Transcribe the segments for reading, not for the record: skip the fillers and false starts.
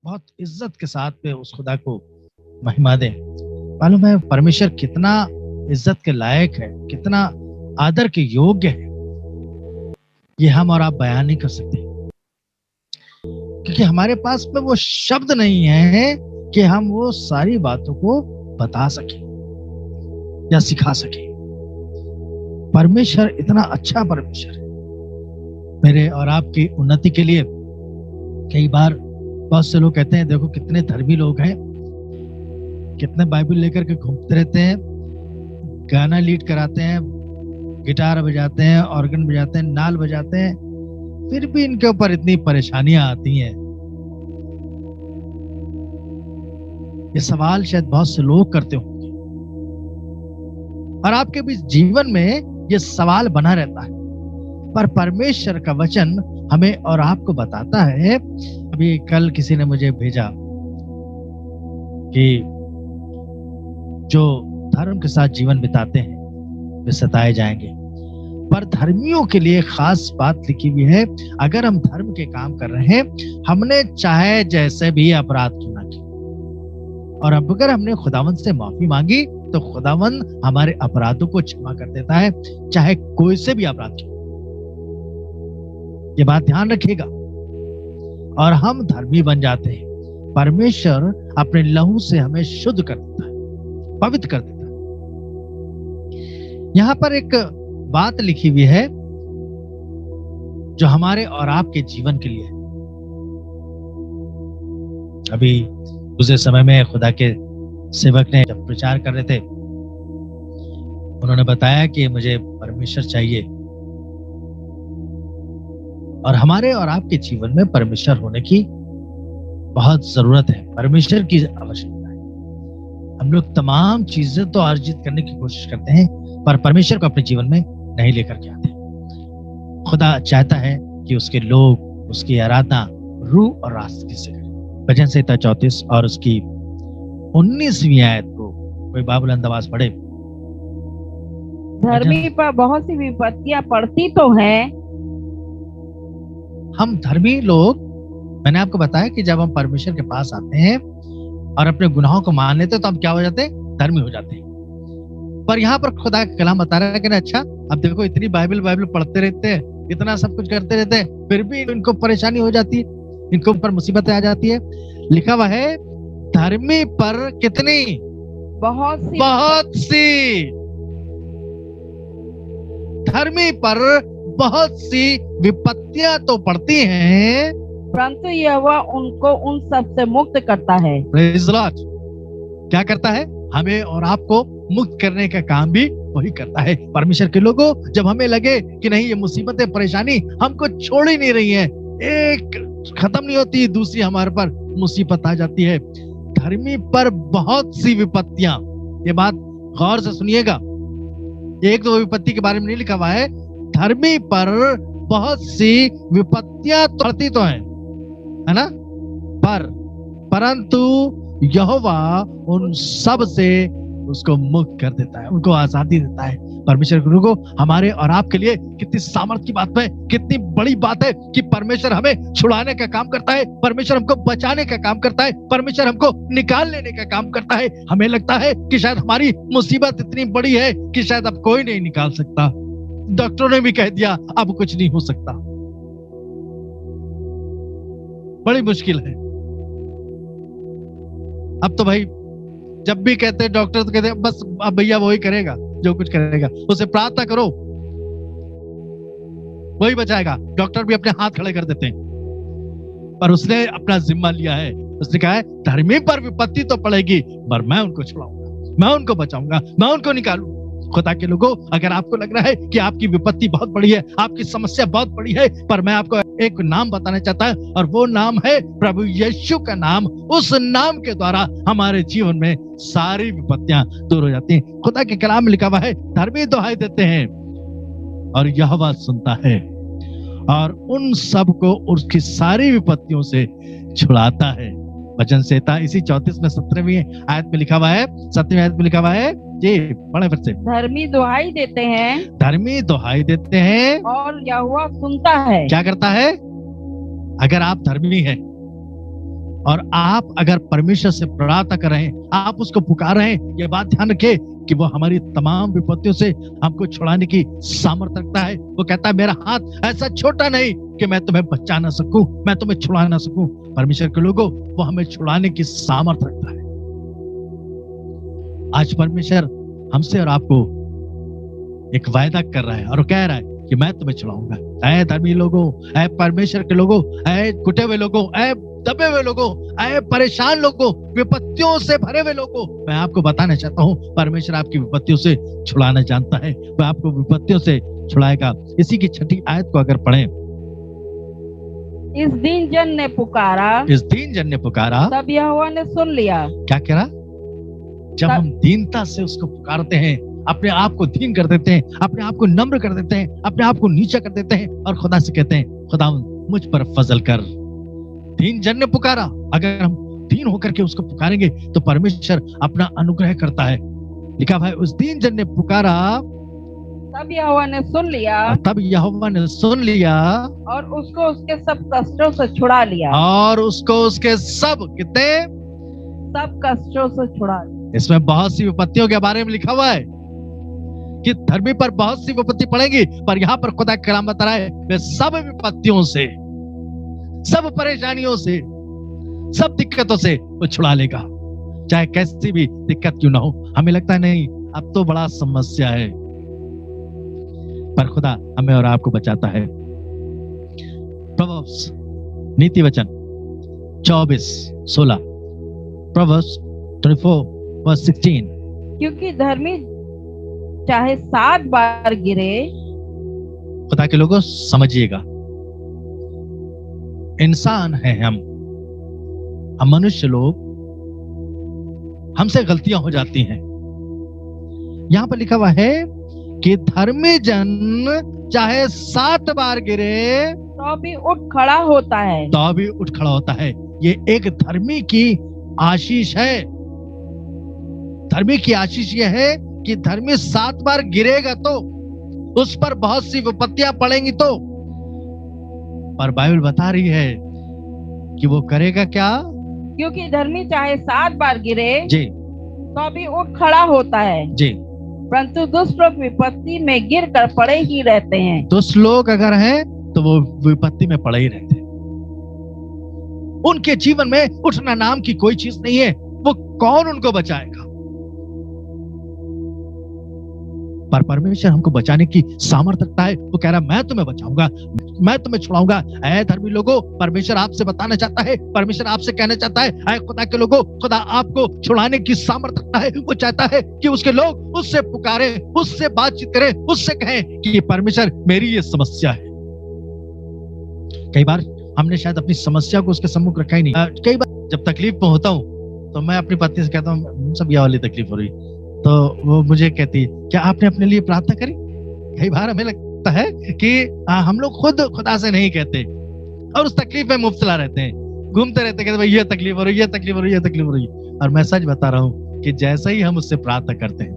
बहुत इज्जत के साथ में उस खुदा को महिमा दें। मालूम है परमेश्वर कितना इज्जत के लायक है, कितना आदर के योग्य है, ये हम और आप बयान नहीं कर सकते, क्योंकि हमारे पास में वो शब्द नहीं है कि हम वो सारी बातों को बता सके या सिखा सके। परमेश्वर इतना अच्छा परमेश्वर है। मेरे और आपकी उन्नति के लिए कई बार बहुत से लोग कहते हैं, देखो कितने धर्मी लोग हैं, कितने बाइबल लेकर के घूमते रहते हैं, गाना लीड कराते हैं, गिटार बजाते हैं, ऑर्गन बजाते हैं, नाल बजाते हैं, फिर भी इनके ऊपर इतनी परेशानियां आती हैं। ये सवाल शायद बहुत से लोग करते होंगे और आपके भी जीवन में ये सवाल बना रहता है, पर परमेश्वर का वचन हमें और आपको बताता है। अभी कल किसी ने मुझे भेजा कि जो धर्म के साथ जीवन बिताते हैं वे सताए जाएंगे, पर धर्मियों के लिए खास बात लिखी हुई है। अगर हम धर्म के काम कर रहे हैं, हमने चाहे जैसे भी अपराध क्यों ना किया, और अब अगर हमने खुदावंद से माफी मांगी तो खुदावंद हमारे अपराधों को क्षमा कर देता है, चाहे कोई से भी अपराध क्यों। ये बात ध्यान रखिएगा, और हम धर्मी बन जाते हैं। परमेश्वर अपने लहू से हमें शुद्ध कर देता है, पवित्र कर देता है। यहां पर एक बात लिखी हुई है जो हमारे और आपके जीवन के लिए है। अभी दूसरे समय में खुदा के सेवक ने जब प्रचार कर रहे थे, उन्होंने बताया कि मुझे परमेश्वर चाहिए, और हमारे और आपके जीवन में परमेश्वर होने की बहुत जरूरत है, परमेश्वर की आवश्यकता है। हम लोग तमाम चीजें तो अर्जित करने की कोशिश करते हैं, पर परमेश्वर को अपने जीवन में नहीं लेकर के आते। खुदा चाहता है कि उसके लोग उसकी आराधना रूह और रास्ते से करें। भजन संहिता 34 और उसकी 19वीं आयत को कोई बाबुलंद आवाज पढ़े। धर्मी पर बहुत सी विपत्तियां पड़ती तो हैं। हम धर्मी लोग, मैंने आपको बताया कि जब हम परमेश्वर के पास आते हैं और अपने गुनाहों को मान लेते हैं तो हम क्या हो जाते हैं, धर्मी हो जाते हैं। पर यहाँ पर खुदा का कलाम बता रहा है कि ना, अच्छा अब देखो इतनी बाइबल पढ़ते रहते हैं, इतना सब कुछ करते रहते हैं, फिर भी इनको परेशानी हो जाती है, इनको ऊपर मुसीबतें आ जाती है। लिखा हुआ है धर्मी पर कितनी, बहुत सी धर्मी पर बहुत सी विपत्तियां तो पड़ती हैं, परंतु यहोवा उनको उन सब से मुक्त करता है। Praise the Lord. क्या करता है? हमें और आपको मुक्त करने का काम भी वही करता है। परमेश्वर के लोगों, जब हमें लगे कि नहीं ये मुसीबतें परेशानी हमको छोड़ ही नहीं रही है, एक खत्म नहीं होती, दूसरी हमारे पर मुसीबत आ जाती है। धर्मी पर बहुत सी विपत्तियां, ये बात गौर से सुनिएगा, एक दो विपत्ति के बारे में नहीं लिखा हुआ है। धर्मी पर बहुत सी विपत्तियां पड़ती तो है ना, परंतु यहोवा उन सब से उसको मुक्त कर देता है, उनको आजादी देता है। परमेश्वर गुरु को हमारे और आपके लिए कितनी सामर्थ की बात है, कितनी बड़ी बात है कि परमेश्वर हमें छुड़ाने का काम करता है, परमेश्वर हमको बचाने का काम करता है, परमेश्वर हमको निकाल लेने का काम करता है। हमें लगता है कि शायद हमारी मुसीबत इतनी बड़ी है कि शायद अब कोई नहीं निकाल सकता, डॉक्टरों ने भी कह दिया अब कुछ नहीं हो सकता, बड़ी मुश्किल है। अब तो भाई जब भी कहते हैं डॉक्टर तो कहते हैं बस अब भैया वही करेगा जो कुछ करेगा, उसे प्रार्थना करो वही बचाएगा। डॉक्टर भी अपने हाथ खड़े कर देते हैं, पर उसने अपना जिम्मा लिया है, उसने कहा है धर्मी पर विपत्ति तो पड़ेगी, पर मैं उनको छुड़ाऊंगा, मैं उनको बचाऊंगा, मैं उनको निकालूंगा। खुदा के लोगों, अगर आपको लग रहा है कि आपकी विपत्ति बहुत बड़ी है, आपकी समस्या बहुत बड़ी है, पर मैं आपको एक नाम बताना चाहता हूं, और वो नाम है प्रभु यीशु का नाम। उस नाम के द्वारा हमारे जीवन में सारी विपत्तियां दूर हो जाती हैं। खुदा के कलाम में लिखा हुआ है धर्मी दुहाई देते हैं और यहोवा सुनता है और उन सब को उसकी सारी विपत्तियों से छुड़ाता है। भजन संहिता इसी 34 में 17वीं आयत में लिखा हुआ है, 7वीं आयत में लिखा हुआ है जी, पढ़े फिर से। धर्मी दुहाई देते हैं, धर्मी दुहाई देते हैं और यहोवा सुनता है। क्या करता है? अगर आप धर्मी हैं और आप अगर परमेश्वर से प्रार्थना कर रहे हैं, आप उसको पुकार रहे हैं, ये बात ध्यान रखें कि वो हमारी तमाम विपत्तियों से हमको छुड़ाने की सामर्थ्य रखता है। वो कहता है मेरा हाथ ऐसा छोटा नहीं कि मैं तुम्हें बचा ना सकूं, मैं तुम्हें छुड़ा ना सकूं। परमेश्वर के लोगों, वो हमें छुड़ाने की सामर्थ्य रखता है। आज परमेश्वर हमसे और आपको एक वायदा कर रहा है और कह रहा है कि मैं तुम्हें छुड़ाऊंगा। ऐ धर्मी लोगों, ऐ परमेश्वर के लोगों, ऐ कुटे हुए लोगों, ऐ दबे हुए लोगों, ऐ परेशान लोगों, विपत्तियों से भरे हुए लोगों, मैं आपको बताना चाहता हूं, परमेश्वर आपकी विपत्तियों से छुड़ाना जानता है। वह आपको विपत्तियों से छुड़ाएगा। इसी की 6 आयत को अगर पढ़ें, इस दीन जन ने पुकारा, इस दीन जन ने पुकारा, तब यहोवा ने सुन लिया। क्या कह रहा? जब हम दीनता से उसको पुकारते हैं, अपने आप को दीन कर देते हैं, अपने आप को नम्र कर देते हैं, अपने आप को नीचा कर देते हैं और खुदा से कहते हैं खुदा मुझ पर फजल कर। दीन जन ने पुकारा, अगर हम दीन होकर के उसको पुकारेंगे तो परमेश्वर अपना अनुग्रह करता है। लिखा है उस दीन जन ने पुकारा, तब यहोवा ने सुन लिया, तब यहोवा ने सुन लिया और उसको उसके सब कष्टों से छुड़ा लिया, और उसको उसके सब कितने सब कष्टों से छुड़ा लिया। इसमें बहुत सी विपत्तियों के बारे में लिखा हुआ है कि धर्मी पर बहुत सी विपत्ति पड़ेगी, पर यहाँ पर खुदा का कलाम बता रहा है वे सब विपत्तियों से, सब परेशानियों से, सब दिक्कतों से वो छुड़ा लेगा, चाहे कैसी भी दिक्कत क्यों ना हो। हमें लगता है नहीं अब तो बड़ा समस्या है, पर खुदा हमें और आपको बचाता है। प्रोवर्ब्स नीति वचन 24:16, प्रोवर्ब्स 24:16, क्योंकि धर्मी चाहे 7 बार गिरे, खुदा के लोगों समझिएगा, इंसान है हम मनुष्य लोग, हमसे गलतियां हो जाती हैं। यहां पर लिखा हुआ है कि धर्मी जन चाहे 7 बार गिरे तो भी उठ खड़ा होता है, तो भी उठ खड़ा होता है। ये एक धर्मी की आशीष है। धर्मी की आशीष यह है कि धर्मी 7 बार गिरेगा तो उस पर बहुत सी विपत्तियां पड़ेंगी तो, पर बाइबल बता रही है कि वो करेगा क्या? क्योंकि धर्मी चाहे 7 बार गिरे जी तो भी उठ खड़ा होता है, जी, परंतु दुष्ट लोग विपत्ति में गिर कर पड़े ही रहते हैं। दुष्ट लोग अगर हैं तो वो विपत्ति में पड़े ही रहते हैं। उनके जीवन में उठना नाम की कोई चीज नहीं है। वो कौन उनको बचाएगा? पर परमेश्वर हमको बचाने की सामर्थ्य रखता है। वो कह रहा है मैं तुम्हें बचाऊंगा, मैं तुम्हें छुड़ाऊंगा। ऐ धर्मी लोगों, परमेश्वर आपसे बताना चाहता है, परमेश्वर आपसे कहना चाहता है, ऐ खुदा के लोगों, खुदा आपको छुड़ाने की सामर्थ्य रखता है। वो चाहता है कि उसके लोग उससे पुकारे, उससे बातचीत करें, उससे कहें कि परमेश्वर मेरी ये समस्या है। कई बार हमने शायद अपनी समस्या को उसके सम्मुख रखा ही नहीं। कई बार जब तकलीफ में होता हूँ तो मैं अपनी पत्नी से कहता हूँ सब यह वाली तकलीफ हो रही, तो वो मुझे कहती है क्या आपने अपने लिए प्रार्थना करी? कई बार हमें लगता है कि हम लोग खुद खुदा से नहीं कहते और उस तकलीफ में मुब्तला रहते हैं, घूमते रहते कहते भाई ये तकलीफ हो रही, ये तकलीफ हो रही, ये तकलीफ हो रही। और मैं सच बता रहा हूँ कि जैसे ही हम उससे प्रार्थना करते हैं,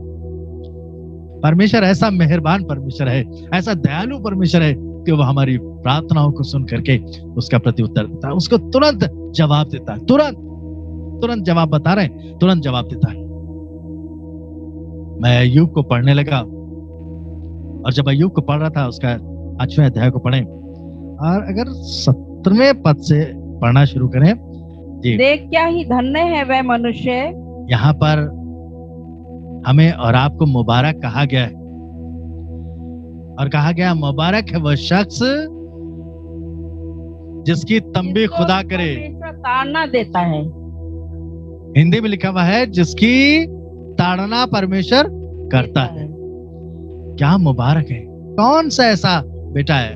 परमेश्वर ऐसा मेहरबान परमेश्वर है, ऐसा दयालु परमेश्वर है कि वो हमारी प्रार्थनाओं को सुन करके उसका प्रत्युत्तर देता है, उसको तुरंत जवाब देता है। तुरंत जवाब बता रहे हैं, तुरंत जवाब देता है। मैं अय्यूब को पढ़ने लगा और जब अय्यूब को पढ़ रहा था उसका 8वें अध्याय को पढ़ें और अगर 17वें पद से पढ़ना शुरू करें। जी, देख क्या ही धन्य है वह मनुष्य। यहाँ पर हमें और आपको मुबारक कहा गया है और कहा गया मुबारक है वह शख्स जिसकी तंबी खुदा करे। ताड़ना देता है, हिंदी में लिखा हुआ है जिसकी ताड़ना परमेश्वर करता है। क्या मुबारक है, कौन सा ऐसा बेटा है।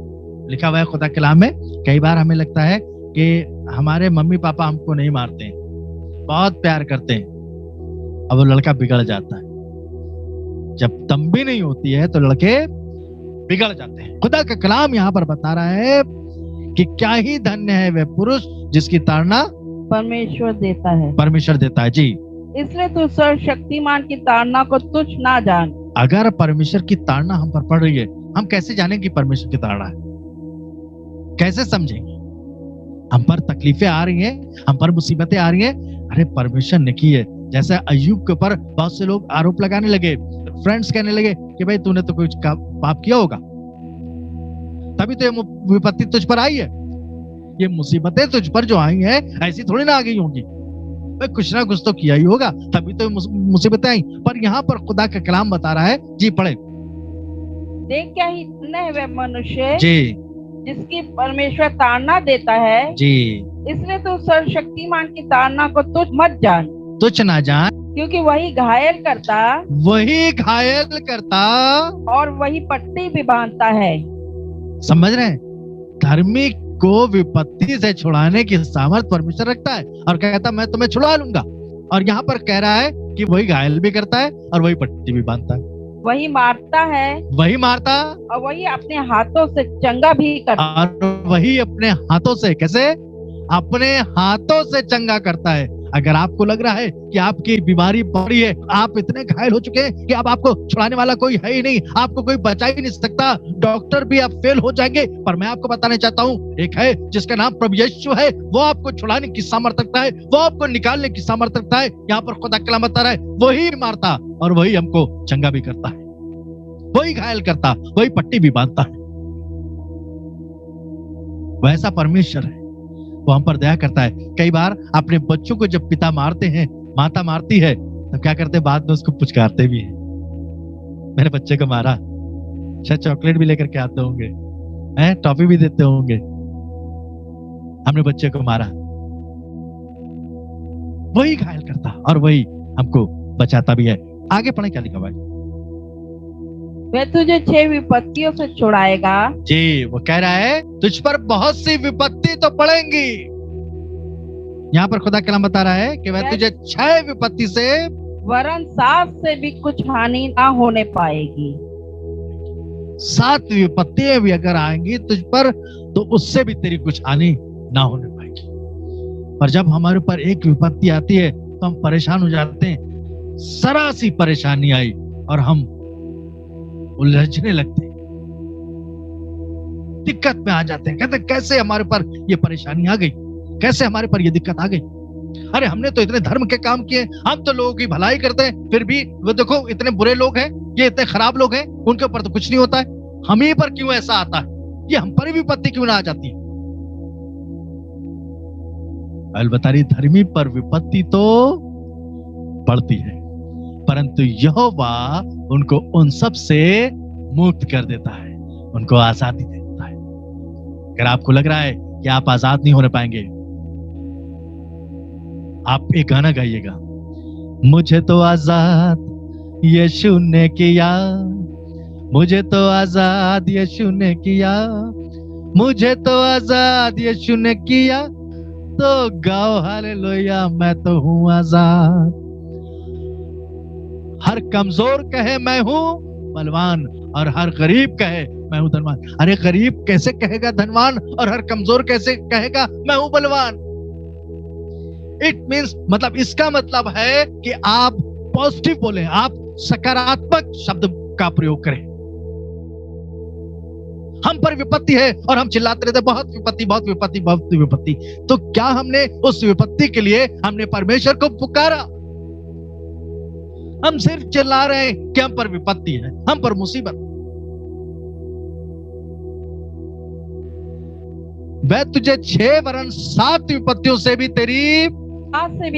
लिखा हुआ है खुदा के कलाम में। कई बार हमें लगता है कि हमारे मम्मी पापा हमको नहीं मारते हैं, बहुत प्यार करते हैं, अब वो लड़का बिगड़ जाता है। जब तंबी नहीं होती है तो लड़के बिगड़ जाते हैं। खुदा का कलाम यहाँ पर बता रहा है कि क्या ही धन्य है वह पुरुष जिसकी ताड़ना परमेश्वर देता है, परमेश्वर देता है। जी, इसलिए तू सर्वशक्तिमान की ताड़ना को तुच्छ ना जान। अगर परमेश्वर की ताड़ना हम पर पड़ रही है, हम कैसे जानेंगे परमेश्वर की ताड़ना है? कैसे समझेंगे? हम पर तकलीफें आ रही हैं, हम पर मुसीबतें आ रही हैं, अरे परमेश्वर ने की है। जैसे अय्यूब के ऊपर बहुत से लोग आरोप लगाने लगे, फ्रेंड्स कहने लगे कि भाई तूने तो कुछ पाप किया होगा, तभी तो ये विपत्ति तुझ पर आई है, ये मुसीबतें तुझ पर जो आई हैं ऐसी थोड़ी ना आ गई होंगी, भाई कुछ ना कुछ तो किया ही होगा, तभी तो मुसीबतें आई। पर यहाँ पर खुदा का कलाम बता रहा है, जी पढ़े। देख क्या ही धन्य है वह मनुष्य जी जिसकी परमेश्वर ताड़ना देता है, जी, इसलिए तो सर्वशक्तिमान की ताड़ना को तुझ मत जान, तुझ ना जान, क्योंकि वही घायल करता वही घायल करता और वही पट्टी भी बांधता है। समझ रहे हैं, धार्मिक को विपत्ति से छुड़ाने की सामर्थ परमेश्वर रखता है और कहता मैं तुम्हें छुड़ा लूंगा। और यहाँ पर कह रहा है कि वही घायल भी करता है और वही पट्टी भी बांधता है, वही मारता है वही मारता और वही अपने हाथों से चंगा भी करता है। और वही अपने हाथों से, कैसे? अपने हाथों से चंगा करता है। अगर आपको लग रहा है कि आपकी बीमारी बड़ी है, आप इतने घायल हो चुके हैं कि अब आपको छुड़ाने वाला कोई है ही नहीं, आपको कोई बचा ही नहीं सकता, डॉक्टर भी आप फेल हो जाएंगे, पर मैं आपको बताना चाहता हूँ एक है जिसका नाम प्रभु यीशु है, वो आपको छुड़ाने की सामर्थ रखता है, वो आपको निकालने की सामर्थ रखता है। यहाँ पर खुदा कलाम बता रहा है, वही मारता और वही हमको चंगा भी करता है, वही घायल करता, वही पट्टी भी बांधता है। वैसा परमेश्वर है, वो हम पर दया करता है। कई बार अपने बच्चों को जब पिता मारते हैं, माता मारती है, तो क्या करते हैं, बाद में उसको पुचकारते भी हैं, मेरे बच्चे को मारा, शायद चॉकलेट भी लेकर के आते होंगे, हैं, टॉफी भी देते होंगे, हमने बच्चे को मारा। वही घायल करता और वही हमको बचाता भी है। आगे पढ़े क्या लिखा भाई? वह तुझे 6 विपत्तियों से छुड़ाएगा। जी, वो कह रहा है तुझ पर बहुत सी विपत्ति तो पड़ेंगी। यहाँ पर खुदा कलाम बता रहा है कि वह तुझे 6 विपत्ति से, वरन 7 से भी कुछ हानि ना होने पाएगी। 7 विपत्तियां भी अगर आएंगी तुझ पर, तो उससे भी तेरी कुछ हानि ना होने पाएगी। पर जब हमारे ऊपर एक विपत्ति आती है तो हम परेशान हो जाते हैं, जरा सी परेशानी आई और हम उलझने लगते हैं, दिक्कत में आ जाते हैं, कहते हैं कैसे हमारे पर ये परेशानी आ गई, कैसे हमारे पर ये दिक्कत आ गई। अरे हमने तो इतने धर्म के काम किए, हम तो लोगों की भलाई करते हैं, फिर भी वो देखो इतने बुरे लोग हैं, ये इतने खराब लोग हैं, उनके ऊपर तो कुछ नहीं होता है, हम ही पर क्यों ऐसा आता है, ये हम पर भी विपत्ति क्यों ना आ जाती है। बता रही धर्मी पर विपत्ति तो पड़ती है, परंतु यहोवा उनको उन सब से मुक्त कर देता है, उनको आजादी दे देता है। अगर आपको लग रहा है कि आप आजाद नहीं होने पाएंगे, आप एक गाना गाइएगा, मुझे तो आजाद यीशु ने किया, मुझे तो आजाद यीशु ने किया, मुझे तो आजाद यीशु ने किया, तो गाओ हालेलुया मैं तो हूं आजाद। हर कमजोर कहे मैं हूं बलवान और हर गरीब कहे मैं हूं धनवान। अरे गरीब कैसे कहेगा धनवान और हर कमजोर कैसे कहेगा मैं हूं बलवान। इट मींस, मतलब इसका मतलब है कि आप पॉजिटिव बोले, आप सकारात्मक शब्द का प्रयोग करें। हम पर विपत्ति है और हम चिल्लाते रहते बहुत विपत्ति बहुत विपत्ति बहुत विपत्ति, तो क्या हमने उस विपत्ति के लिए हमने परमेश्वर को पुकारा? हम सिर्फ चिल्ला रहे हैं कि हम पर विपत्ति है, हम पर मुसीबत। वह तुझे 6 वरन 7 विपत्तियों से भी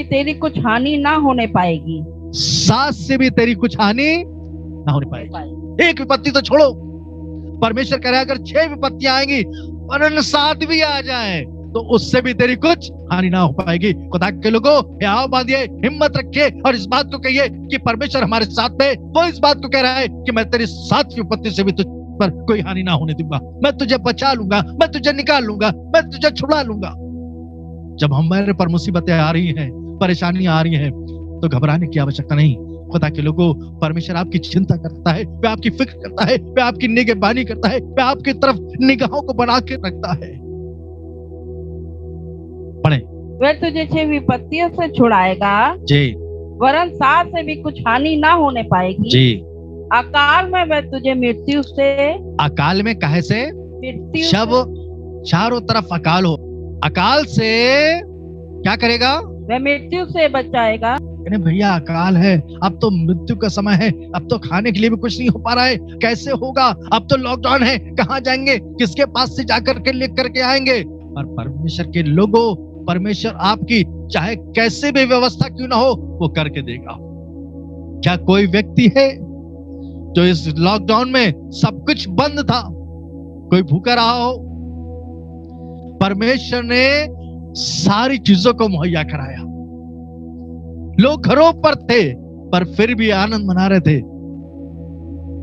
तेरी कुछ हानि ना होने पाएगी। 7 से भी तेरी कुछ हानि ना होने पाएगी। एक विपत्ति तो छोड़ो, परमेश्वर कह रहा है अगर 6 विपत्तियां आएंगी वरन 7 भी आ जाए तो उससे भी तेरी कुछ हानि ना हो पाएगी। खुदा के लोगों, आओ बांधिए, हिम्मत रखिए और इस बात को कहिए कि परमेश्वर हमारे साथ में। वो इस बात को कह रहा है कि मैं तेरी 7 विपत्ति से भी तुझ पर कोई हानि ना होने दूंगा, मैं तुझे बचा लूंगा, मैं तुझे निकाल लूंगा, मैं तुझे छुड़ा लूंगा। जब हमारे पर मुसीबतें आ रही हैं, परेशानी आ रही है, तो घबराने की आवश्यकता नहीं। खुदा के लोगों, परमेश्वर आपकी चिंता करता है, वह आपकी फिक्र करता है, वह आपकी निगहबानी करता है, वह आपकी तरफ निगाहों को बना के रखता है। पढ़े। वह तुझे 6 विपत्तियों से छुड़ाएगा जी, वरन 7 से भी कुछ हानि ना होने पाएगी जी। अकाल में वह तुझे मृत्यु से, अकाल में काहे से? मृत्यु जब चारों तरफ अकाल हो, अकाल से क्या करेगा? वह मृत्यु से बचाएगा। अरे भैया अकाल है, अब तो मृत्यु का समय है, अब तो खाने के लिए भी कुछ नहीं हो पा रहा है, कैसे होगा? अब तो लॉकडाउन है, कहाँ जाएंगे, किसके पास से जाकर के लिख करके आएंगे? और परमेश्वर के लोगों, परमेश्वर आपकी चाहे कैसे भी व्यवस्था क्यों ना हो वो करके देगा। क्या कोई व्यक्ति है जो इस लॉकडाउन में सब कुछ बंद था, कोई भूखा रहा हो? परमेश्वर ने सारी चीजों को मुहैया कराया। लोग घरों पर थे पर फिर भी आनंद मना रहे थे।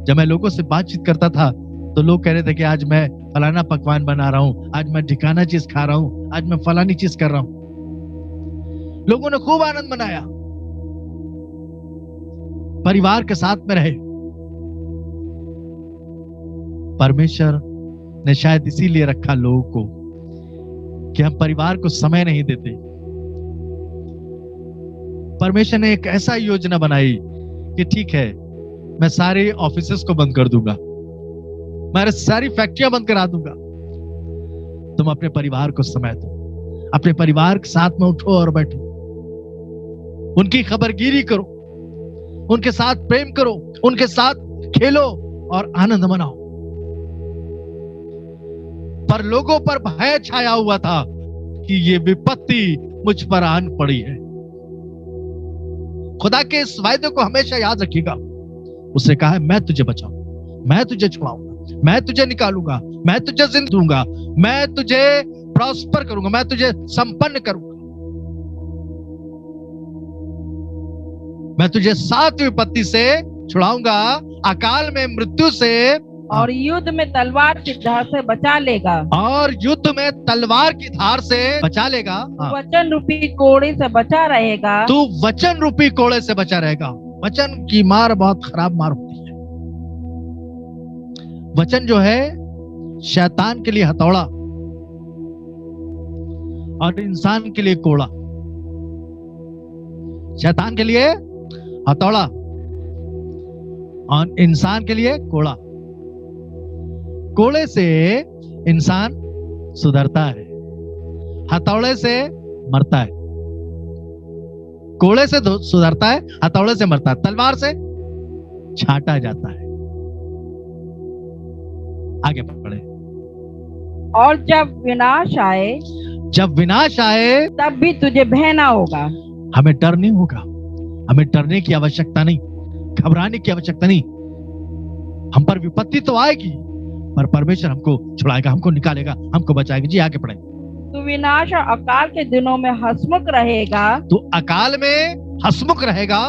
जब मैं लोगों से बातचीत करता था तो लोग कह रहे थे कि आज मैं फलाना पकवान बना रहा हूं, आज मैं ठिकाना चीज खा रहा हूं, आज मैं फलानी चीज कर रहा हूं। लोगों ने खूब आनंद मनाया, परिवार के साथ में रहे। परमेश्वर ने शायद इसीलिए रखा लोगों को कि हम परिवार को समय नहीं देते। परमेश्वर ने एक ऐसा योजना बनाई कि ठीक है, मैं सारे ऑफिसेस को बंद कर दूंगा, मैं सारी फैक्ट्रियां बंद करा दूंगा, तुम अपने परिवार को समय दो, अपने परिवार के साथ में उठो और बैठो, उनकी खबरगिरी करो, उनके साथ प्रेम करो, उनके साथ खेलो और आनंद मनाओ। पर लोगों पर भय छाया हुआ था कि ये विपत्ति मुझ पर आन पड़ी है। खुदा के इस वायदे को हमेशा याद रखिएगा। उसने कहा है मैं तुझे बचाऊंगा, मैं तुझे छुड़ाऊंगा, मैं तुझे निकालूंगा, मैं तुझे जिंदा दूंगा, मैं तुझे प्रॉस्पर करूंगा, मैं तुझे संपन्न करूंगा, मैं तुझे 7 विपत्ति से छुड़ाऊंगा, अकाल में, मृत्यु से, और युद्ध में तलवार की धार से बचा लेगा, और युद्ध में तलवार की धार से बचा लेगा। वचन रूपी कोड़े से बचा रहेगा। तू वचन रूपी कोड़े से बचा रहेगा। वचन की मार बहुत खराब मार होती है। वचन जो है शैतान के लिए हथौड़ा और इंसान के लिए कोड़ा। शैतान के लिए हथौड़ा और इंसान के लिए कोड़ा। कोड़े से इंसान सुधरता है, हथौड़े से मरता है। कोड़े से सुधरता है, हथौड़े से मरता है, तलवार से छाटा जाता है। आगे पढ़े। और जब विनाश आए, जब विनाश आए तब भी तुझे भय ना होगा। हमें डर नहीं होगा, हमें डरने की आवश्यकता नहीं, घबराने की आवश्यकता नहीं। हम पर विपत्ति तो आएगी पर परमेश्वर हमको छुड़ाएगा, हमको निकालेगा, हमको बचाएगा। जी आगे पढ़े। तू विनाश और अकाल के दिनों में हंसमुख रहेगा। तू अकाल में हंसमुख रहेगा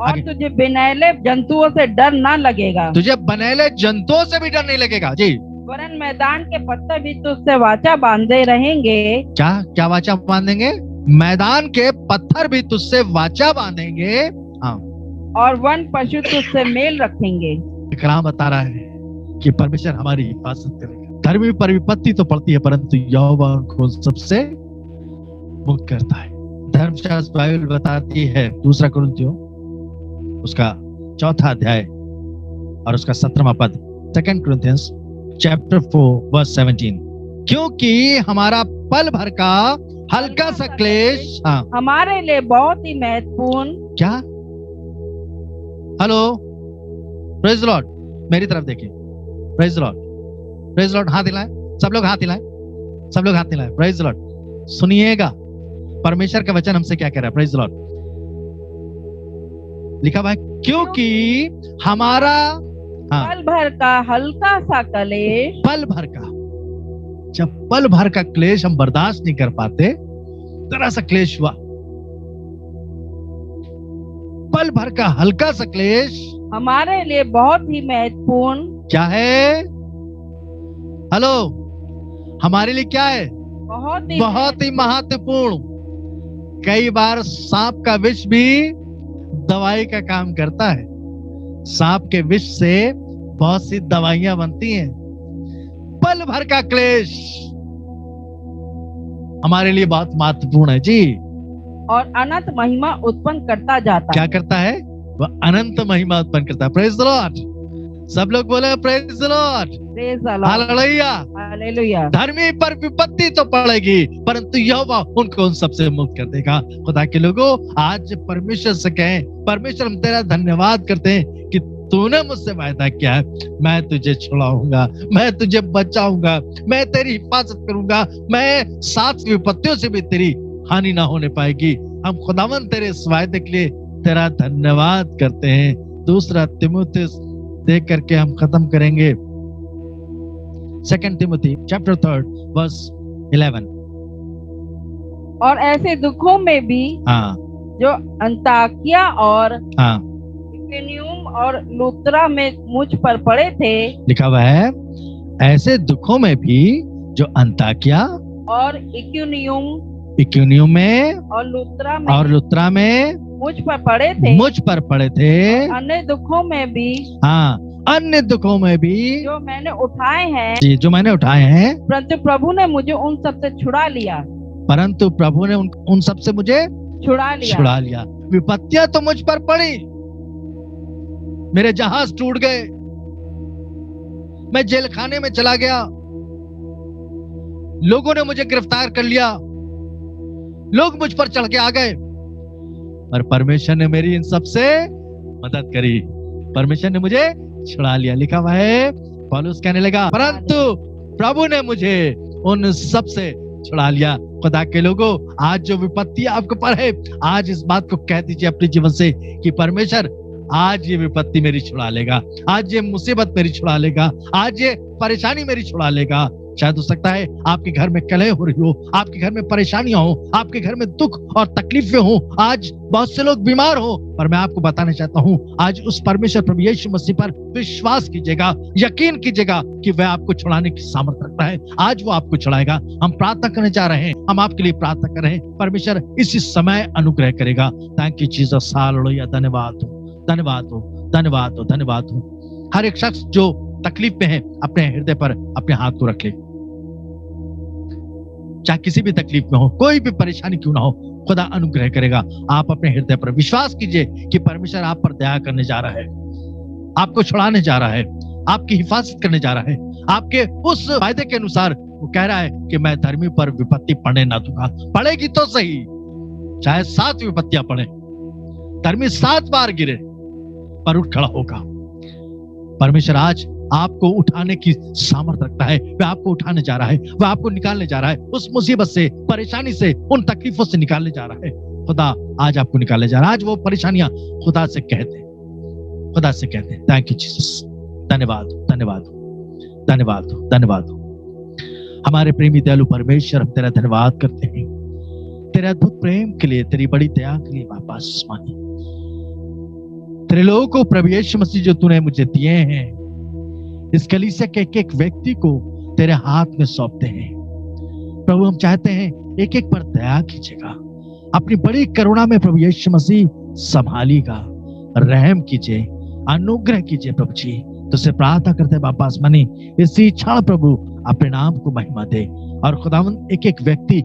और तुझे बनैले जंतुओं से डर ना लगेगा। तुझे बनैले जंतुओं से भी डर नहीं लगेगा। जी। वरन मैदान के पत्थर भी तुझसे वाचा बांधे रहेंगे। क्या क्या वाचा बांधेंगे? मैदान के पत्थर भी तुझसे वाचा बांधेंगे। हाँ। और वन पशु तुझसे मेल रखेंगे। कलाम बता रहा है कि परमेश्वर हमारी हिफाजत करेगा। धर्मी पर विपत्ति तो पड़ती है परंतु यहोवा उनको सबसे मुक्त करता है। धर्मशास्त्र बाइबल बताती है 2 कुरिन्थियों उसका 4 अध्याय और उसका 17वां पद, 2 Corinthians chapter 4 verse 17, क्योंकि हमारा पल भर का हल्का सा क्लेश हमारे लिए बहुत ही महत्वपूर्ण। क्या? हेलो, प्रेज द लॉर्ड, मेरी तरफ देखिए। Praise the Lord, praise the Lord. हाथ हिलाएं, सब लोग हाथ हिलाएं, सब लोग हाथ हिलाएं। Praise the Lord. सुनिएगा परमेश्वर का वचन हमसे क्या कह रहा है। Praise the Lord. लिखा भाई, क्योंकि हमारा पल भर का हल्का सा क्लेश। पल भर का, जब पल भर का क्लेश हम बर्दाश्त नहीं कर पाते, जरा सा क्लेश हुआ, पल भर का हल्का सा क्लेश हमारे लिए बहुत ही महत्वपूर्ण। क्या है? हेलो, हमारे लिए क्या है? बहुत ही महत्वपूर्ण। कई बार सांप का विष भी दवाई का काम करता है। सांप के विष से बहुत सी दवाइयां बनती हैं। पल भर का क्लेश हमारे लिए बहुत महत्वपूर्ण है। जी। और अनंत महिमा उत्पन्न करता जाता है। क्या करता है? वह अनंत महिमा उत्पन्न करता है। Praise the Lord. सब लोग बोले praise the Lord, praise the Lord, hallelujah. Hallelujah. धर्मी पर विपत्ति तो पड़ेगी, परंतु यहोवा उनको उन सबसे मुक्त कर देगा। खुदा के लोगों, आज परमेश्वर से कहें, परमेश्वर हम तेरा धन्यवाद करते हैं कि तूने मुझसे वायदा किया है, मैं तुझे छुड़ाऊंगा, मैं तुझे बचाऊंगा, मैं तेरी हिफाजत करूंगा, मैं 7 विपत्तियों से भी तेरी हानि ना होने पाएगी। हम खुदावन तेरे इस वायदे के लिए तेरा धन्यवाद करते हैं। दूसरा तीमुथियुस देख करके हम खत्म करेंगे। 2 तिमोथी चैप्टर 3 वर्स 11। और ऐसे दुखों में भी हाँ जो अंताकिया और हाँ, इकुनियुम और लुस्त्रा में मुझ पर पड़े थे, लिखा हुआ है ऐसे दुखों में भी जो अंताकिया और इकुनियुम में और लुस्त्रा में मुझ पर पड़े थे, अन्य दुखों में भी, हाँ, अन्य दुखों में भी जो मैंने उठाए हैं, जी, जो मैंने उठाए हैं, परंतु प्रभु ने मुझे उन सब से छुड़ा लिया, परंतु प्रभु ने उन सब से मुझे छुड़ा लिया। विपत्तियां तो मुझ पर पड़ी, मेरे जहाज टूट गए, मैं जेल खाने में चला गया, लोगों ने मुझे गिरफ्तार कर लिया, लोग मुझ पर चढ़ के आ गए, और परमेश्वर ने मेरी इन सब से मदद करी, परमेश्वर ने मुझे छुड़ा लिया। लिखा हुआ है, पौलुस कहने लगा परंतु प्रभु ने मुझे उन सब से छुड़ा लिया। खुदा के लोगों, आज जो विपत्ति आपके पर है, आज इस बात को कह दीजिए अपने जीवन से कि परमेश्वर आज ये विपत्ति मेरी छुड़ा लेगा, आज ये मुसीबत मेरी छुड़ा लेगा, आज ये परेशानी मेरी छुड़ा लेगा। शायद हो सकता है आपके घर में कलह हो रही हो, आपके घर में परेशानियां हो, आपके घर में दुख और तकलीफें हो, आज बहुत से लोग बीमार हो, पर मैं आपको बताना चाहता हूं, आज उस परमेश्वर प्रभु यीशु मसीह पर विश्वास कीजिएगा, यकीन कीजिएगा कि वह आपको छुड़ाने की सामर्थ्य रखता है। आज वो आपको छुड़ाएगा। हम प्रार्थना करने जा रहे हैं, हम आपके लिए प्रार्थना कर रहे हैं, परमेश्वर इसी समय अनुग्रह करेगा। Thank you Jesus, hallelujah. धन्यवाद हो, धन्यवाद हो, धन्यवाद हो, धन्यवाद हो। हर एक शख्स जो तकलीफ में है अपने हृदय पर अपने हाथ को रख ले, चाहे किसी भी तकलीफ में हो, कोई भी परेशानी क्यों ना हो, खुदा अनुग्रह करेगा। आप अपने हृदय पर विश्वास कीजिए कि परमेश्वर आप पर दया करने जा रहा है, आपको छुड़ाने जा रहा है, आपकी हिफाजत करने जा रहा है। आपके उस वायदे के अनुसार वो कह रहा है कि मैं धर्मी पर विपत्ति पड़ने ना दूंगा। पड़ेगी तो सही, चाहे 7 विपत्तियां पड़े, धर्मी 7 बार गिरे पर उठ खड़ा होगा। परमेश्वर आज आपको उठाने की सामर्थ्य रखता है, वह आपको उठाने जा रहा है, वह आपको निकालने जा रहा है, उस मुसीबत से, परेशानी से, उन तकलीफों से निकालने जा रहा है। खुदा आज आपको निकालने जा रहा है। आज वो परेशानियां खुदा से कहते, खुदा से कहते थैंक यू जीसस, धन्यवाद, धन्यवाद, धन्यवाद, धन्यवाद। हमारे प्रेमी दयालु परमेश्वर, हम तेरा धन्यवाद करते हैं तेरे अद्भुत प्रेम के लिए, तेरी बड़ी दया के लिए। बाबा आसमानी, तेरे लोगों को प्रभु यीशु मसीह जो तूने मुझे दिए हैं, इस कलीसिया के एक एक व्यक्ति को तेरे हाथ में सौंपते हैं। प्रभु हम चाहते हैं एक एक पर दया कीजिएगा, अपनी बड़ी करुणा में प्रभु यीशु मसीह संभालिएगा, रहम कीजिए, अनुग्रह कीजिए प्रभु जी। तुझसे प्रार्थना करते हैं बाबा आसमानी, इसी क्षण प्रभु अपने नाम को महिमा दे। और खुदावंद एक एक व्यक्ति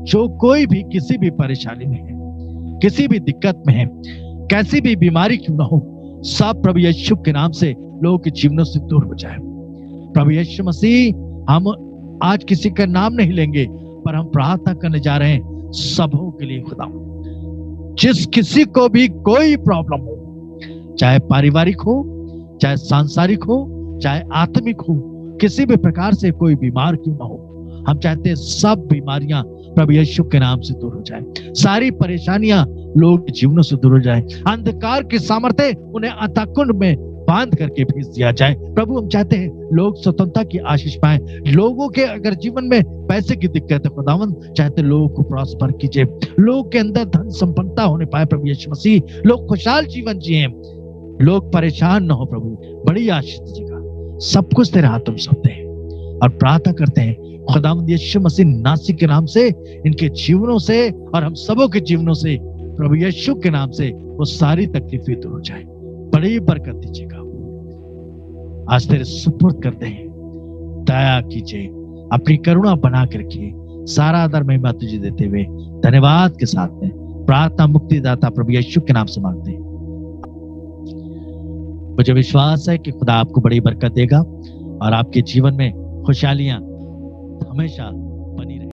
जो कोई भी किसी भी परेशानी में है, किसी भी दिक्कत में है, कैसी भी बीमारी क्यों ना हो, सब प्रभु यीशु के नाम से लोगों के जीवनों से दूर हो जाए। प्रभु यीशु मसीह, हम आज किसी का नाम नहीं लेंगे, पर हम प्रार्थना करने जा रहे हैं सबों के लिए। खुदा, जिस किसी को भी कोई प्रॉब्लम हो, चाहे पारिवारिक हो, चाहे सांसारिक हो, चाहे आत्मिक हो, किसी भी प्रकार से कोई बीमार क्यों ना हो, हम चाहते हैं सब बीमारियां प्रभु यीशु के नाम से दूर हो जाए, सारी परेशानियां लोगों के जीवनों से दूर हो जाए, अंधकार की सामर्थ्य उन्हें अथाकुंड में बांध करके भेज दिया जाए। प्रभु हम चाहते हैं लोग स्वतंत्रता की आशीष पाएं। लोगों के अगर जीवन में पैसे की दिक्कत है, खुदावंद चाहते लोगों को प्रॉस्पर कीजिए, लोगों के अंदर धन संपन्नता होने पाए प्रभु यीशु मसीह, लोग खुशहाल जीवन जिए, लोग परेशान न हो। प्रभु बड़ी आशीष दीजिएगा। सब कुछ तेरे हाथों में सौंपते हैं और प्रार्थना करते हैं खुदावंद यीशु मसीह नासी के नाम से, इनके जीवनों से और हम सबों के जीवनों से प्रभु यीशु के नाम से वो सारी तकलीफें दूर हो जाए। बड़ी बरकत दीजिएगा। आज तेरे सुपुर्द करते हैं, दया कीजिए, अपनी करुणा बना कर रखिए। सारा आदर महिमा तुझे देते हुए धन्यवाद के साथ में प्रार्थना मुक्तिदाता प्रभु यीशु के नाम से मांगते हैं। मुझे विश्वास है कि खुदा आपको बड़ी बरकत देगा और आपके जीवन में खुशहालियां हमेशा